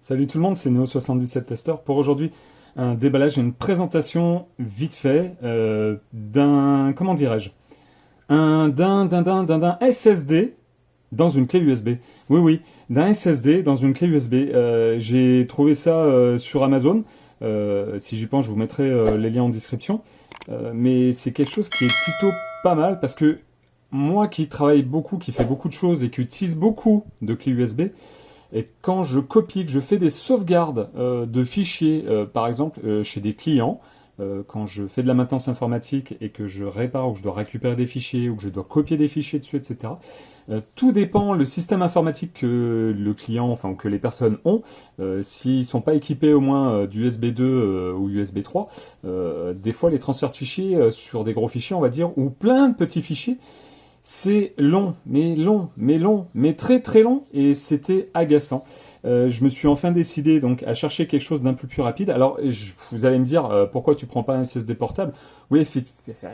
Salut tout le monde, c'est Neo77 Tester. Pour aujourd'hui, un déballage et une présentation vite fait d'un, comment dirais-je, d'un SSD dans une clé USB. Oui, oui, d'un SSD dans une clé USB. J'ai trouvé ça sur Amazon. Si j'y pense, je vous mettrai les liens en description. Mais c'est quelque chose qui est plutôt pas mal parce que moi qui travaille beaucoup, qui fait beaucoup de choses et qui utilise beaucoup de clés USB, et quand je copie, que je fais des sauvegardes de fichiers, par exemple chez des clients, quand je fais de la maintenance informatique et que je répare ou que je dois récupérer des fichiers ou que je dois copier des fichiers dessus, etc. Tout dépend le système informatique que le client, enfin ou que les personnes ont. S'ils sont pas équipés au moins du USB 2 ou USB 3, des fois les transferts de fichiers sur des gros fichiers, on va dire, ou plein de petits fichiers, c'est long, mais très très long, et c'était agaçant. Je me suis enfin décidé donc à chercher quelque chose d'un peu plus rapide. Alors vous allez me dire pourquoi tu prends pas un SSD portable? Oui,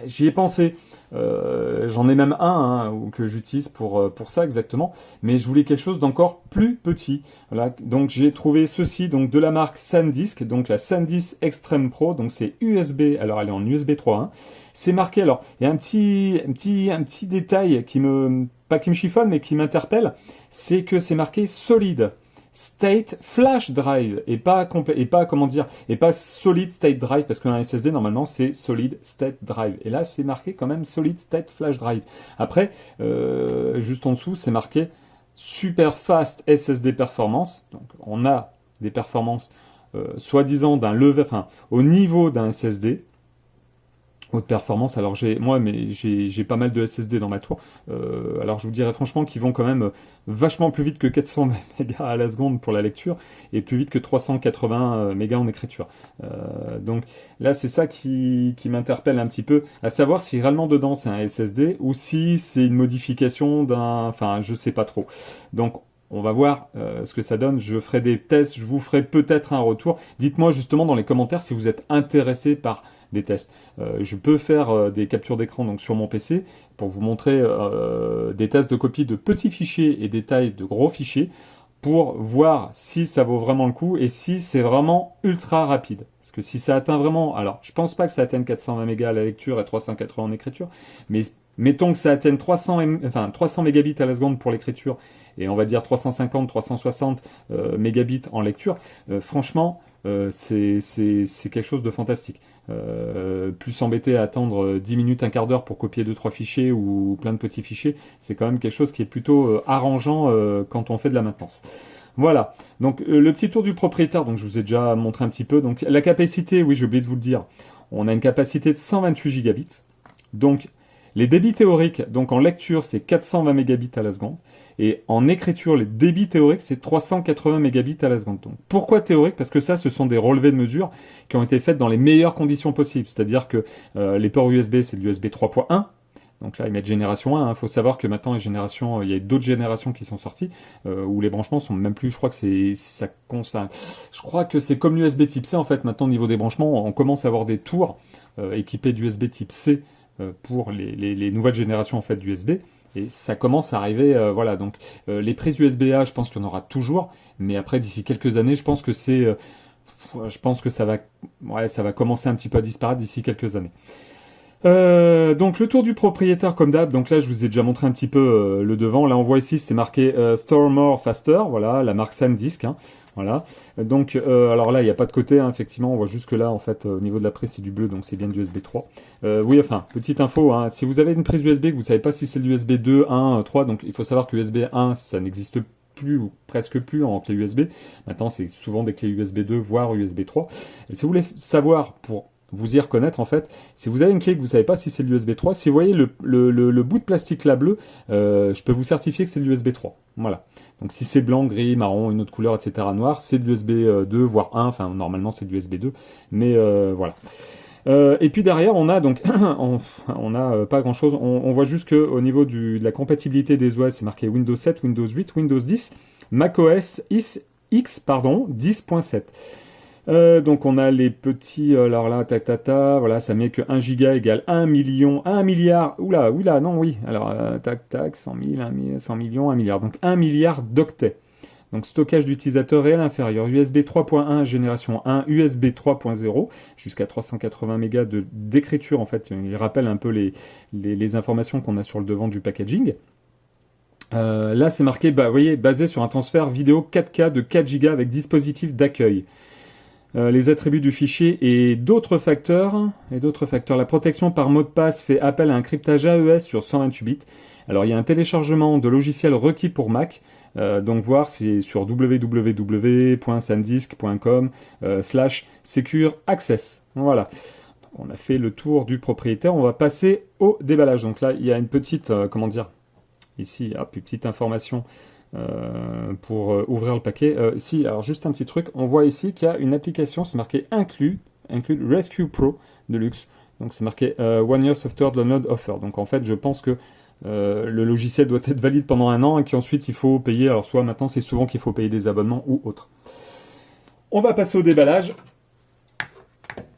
j'y ai pensé. J'en ai même un que j'utilise pour ça exactement, mais je voulais quelque chose d'encore plus petit. Voilà, donc j'ai trouvé ceci donc de la marque SanDisk, donc la SanDisk Extreme Pro, donc c'est USB. Alors elle est en USB 3.1. C'est marqué. Alors il y a un petit détail qui me pas qui me chiffonne mais qui m'interpelle, c'est que c'est marqué solide state flash drive et pas comment dire, et pas solid state drive, parce qu'un SSD normalement c'est solid state drive, et là c'est marqué quand même solid state flash drive. Après juste en dessous c'est marqué super fast SSD performance, donc on a des performances soi-disant d'un level, enfin au niveau d'un SSD haute performance. Alors j'ai pas mal de SSD dans ma tour. Alors je vous dirais franchement qu'ils vont quand même vachement plus vite que 400 mégas à la seconde pour la lecture et plus vite que 380 mégas en écriture. Donc là c'est ça qui m'interpelle un petit peu, à savoir si réellement dedans c'est un SSD ou si c'est une modification d'un, enfin je sais pas trop. Donc on va voir ce que ça donne. Je ferai des tests, je vous ferai peut-être un retour. Dites-moi justement dans les commentaires si vous êtes intéressé par des tests. Je peux faire des captures d'écran donc sur mon PC pour vous montrer des tests de copie de petits fichiers et des tailles de gros fichiers pour voir si ça vaut vraiment le coup et si c'est vraiment ultra rapide. Parce que si ça atteint vraiment... Alors, je pense pas que ça atteigne 420 mégas à la lecture et 380 en écriture, mais mettons que ça atteigne 300 mégabits à la seconde pour l'écriture et on va dire 350, 360 mégabits en lecture, franchement, c'est quelque chose de fantastique. Plus s'embêter à attendre 10 minutes, un quart d'heure pour copier 2-3 fichiers ou plein de petits fichiers, c'est quand même quelque chose qui est plutôt arrangeant quand on fait de la maintenance. Voilà, donc le petit tour du propriétaire, donc je vous ai déjà montré un petit peu. Donc la capacité, oui j'ai oublié de vous le dire, on a une capacité de 128 gigabits. Donc les débits théoriques, donc en lecture c'est 420 mégabits à la seconde, et en écriture les débits théoriques c'est 380 mégabits à la seconde. Donc pourquoi théorique? Parce que ça ce sont des relevés de mesure qui ont été faites dans les meilleures conditions possibles, c'est-à-dire que les ports USB c'est de l'USB 3.1. Donc là, ils mettent génération 1. Il faut savoir que maintenant, il y a d'autres générations qui sont sorties où les branchements sont même plus. Je crois que je crois que c'est comme l'USB Type C en fait. Maintenant, au niveau des branchements, on commence à avoir des tours équipés d'USB Type C pour les nouvelles générations en fait d'USB. Et ça commence à arriver, voilà. Donc les prises USB-A, je pense qu'il y en aura toujours, mais après d'ici quelques années, je pense que ça va commencer un petit peu à disparaître d'ici quelques années. Donc le tour du propriétaire comme d'hab, donc là je vous ai déjà montré un petit peu le devant, là on voit ici c'est marqué Store More Faster, voilà, la marque SanDisk, hein, voilà. Donc alors là il n'y a pas de côté, hein, effectivement on voit juste que là en fait au niveau de la prise c'est du bleu, donc c'est bien du USB 3. Oui enfin, petite info, hein, si vous avez une prise USB que vous savez pas si c'est l'USB 2, 1, 3, donc il faut savoir que USB 1 ça n'existe plus ou presque plus en clé USB, maintenant c'est souvent des clés USB 2 voire USB 3. Et si vous voulez savoir pour vous y reconnaître en fait. Si vous avez une clé que vous ne savez pas si c'est de l'USB 3, si vous voyez le bout de plastique là bleu, je peux vous certifier que c'est de l'USB 3. Voilà. Donc si c'est blanc, gris, marron, une autre couleur, etc. noir, c'est de l'USB 2, voire 1, enfin normalement c'est de l'USB 2, mais voilà. Et puis derrière on a donc, on a pas grand chose, on voit juste qu'au niveau de la compatibilité des OS, c'est marqué Windows 7, Windows 8, Windows 10, macOS X, 10.7. Donc on a les petits, alors là, voilà, ça met que 1 giga égale 1 million, 1 milliard, non, oui, alors, 100 000, 100 millions, 1 milliard, donc 1 milliard d'octets. Donc stockage d'utilisateur réel inférieur, USB 3.1 génération 1, USB 3.0, jusqu'à 380 mégas d'écriture, en fait, il rappelle un peu les informations qu'on a sur le devant du packaging. Là, c'est marqué, vous voyez, basé sur un transfert vidéo 4K de 4 Go avec dispositif d'accueil. Les attributs du fichier et d'autres facteurs. La protection par mot de passe fait appel à un cryptage AES sur 128 bits. Alors, il y a un téléchargement de logiciels requis pour Mac. Donc, voir c'est sur www.sandisk.com/secure access. Voilà. On a fait le tour du propriétaire. On va passer au déballage. Donc là, il y a une petite, ici, hop, une petite information pour ouvrir le paquet. Si, alors juste un petit truc, on voit ici qu'il y a une application, c'est marqué inclus Rescue Pro Deluxe. Donc c'est marqué One Year Software Download Offer. Donc en fait, je pense que le logiciel doit être valide pendant 1 an et qu'ensuite il faut payer. Alors soit maintenant, c'est souvent qu'il faut payer des abonnements ou autre. On va passer au déballage.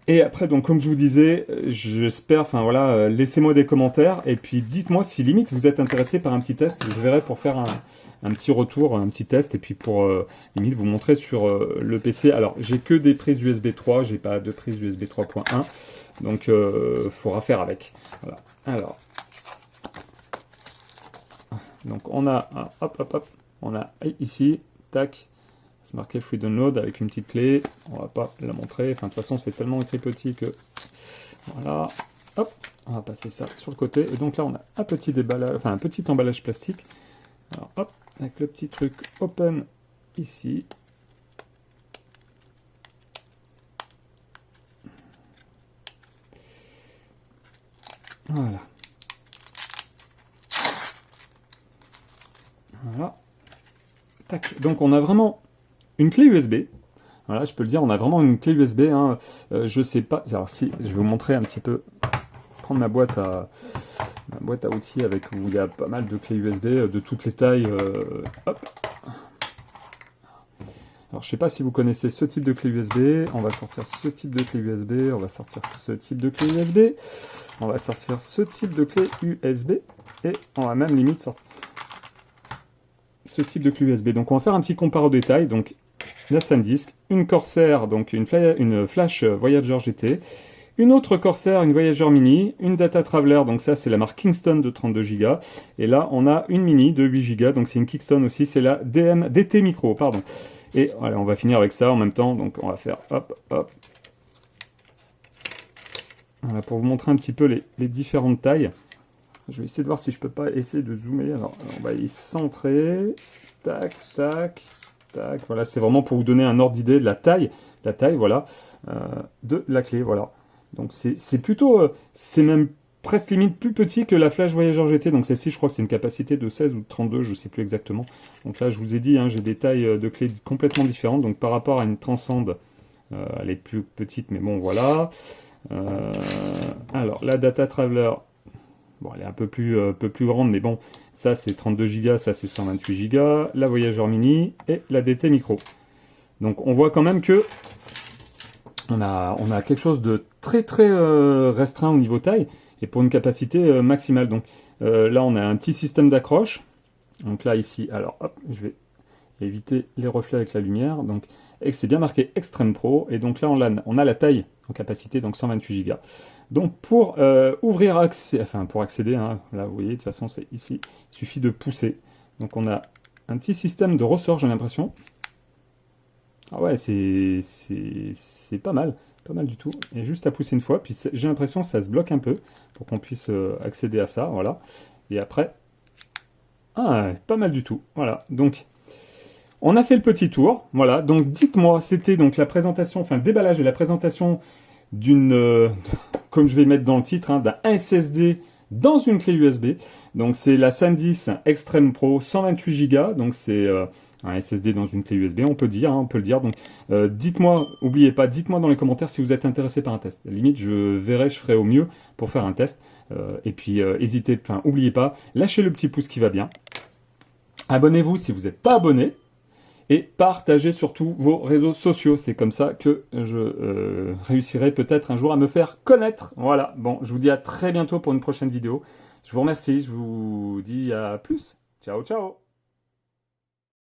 Et après, donc, comme je vous disais, j'espère, laissez-moi des commentaires, et puis dites-moi si limite vous êtes intéressé par un petit test, je verrai pour faire un petit retour, un petit test, et puis pour limite vous montrer sur le PC. Alors, j'ai que des prises USB 3, j'ai pas de prise USB 3.1, donc faudra faire avec. Voilà. Alors, donc on a, on a ici, tac. C'est marqué Free Download avec une petite clé. On va pas la montrer. Enfin, de toute façon, c'est tellement écrit petit que... Voilà. Hop. On va passer ça sur le côté. Et donc là, on a un petit déballage, un petit emballage plastique. Alors, hop. Avec le petit truc open ici. Voilà. Voilà. Tac. Donc, on a vraiment une clé USB. Voilà, je peux le dire, on a vraiment une clé USB. Je sais pas. Alors si, je vais vous montrer un petit peu. Prendre ma boîte à outils avec où il y a pas mal de clés USB de toutes les tailles. Hop. Alors je sais pas si vous connaissez ce type de clé USB. On va sortir ce type de clé USB. On va sortir ce type de clé USB. On va sortir ce type de clé USB. Et on va même limite sortir ce type de clé USB. Donc on va faire un petit comparo des tailles. Donc la SanDisk, une Corsair, donc une Flash Voyager GT, une autre Corsair, une Voyager Mini, une Data Traveler, donc ça c'est la marque Kingston de 32 Go, et là on a une Mini de 8 Go, donc c'est une Kingston aussi, c'est la DT Micro, pardon. Et voilà, on va finir avec ça en même temps, donc on va faire hop, hop. Voilà, pour vous montrer un petit peu les différentes tailles. Je vais essayer de voir si je peux pas essayer de zoomer. Alors on va y centrer, tac, tac. Tac, voilà, c'est vraiment pour vous donner un ordre d'idée de la taille, voilà, de la clé, voilà. Donc c'est plutôt, c'est même presque limite plus petit que la Flash Voyager GT. Donc celle-ci, je crois que c'est une capacité de 16 ou de 32, je sais plus exactement. Donc là, je vous ai dit, j'ai des tailles de clés complètement différentes. Donc par rapport à une Transcend, elle est plus petite, mais bon, voilà. Alors la Data Traveler. Bon, elle est un peu plus grande, mais bon, ça c'est 32 Go, ça c'est 128 Go, la Voyager Mini et la DT Micro. Donc on voit quand même que on a quelque chose de très très restreint au niveau taille et pour une capacité maximale. Donc là on a un petit système d'accroche. Donc là ici, alors hop, je vais éviter les reflets avec la lumière. Donc c'est bien marqué Extreme Pro et donc là on a la taille en capacité, donc 128 Go. Donc pour pour accéder, là vous voyez, de toute façon c'est ici, il suffit de pousser. Donc on a un petit système de ressort, j'ai l'impression. Ah ouais, c'est pas mal du tout. Et juste à pousser une fois, puis j'ai l'impression que ça se bloque un peu pour qu'on puisse accéder à ça, voilà. Et après, pas mal du tout, voilà. Donc on a fait le petit tour, voilà. Donc dites-moi, c'était donc la présentation, le déballage et la présentation d'une, comme je vais mettre dans le titre, d'un SSD dans une clé USB. Donc c'est la SanDisk Extreme Pro 128 Go, donc c'est un SSD dans une clé USB, on peut dire, on peut le dire. Donc dites-moi, n'oubliez pas, dites-moi dans les commentaires si vous êtes intéressé par un test. Limite, je ferai au mieux pour faire un test. Et puis n'oubliez pas, lâchez le petit pouce qui va bien. Abonnez-vous si vous n'êtes pas abonné. Et partagez surtout vos réseaux sociaux. C'est comme ça que je réussirai peut-être un jour à me faire connaître. Voilà, bon, je vous dis à très bientôt pour une prochaine vidéo. Je vous remercie, je vous dis à plus. Ciao, ciao.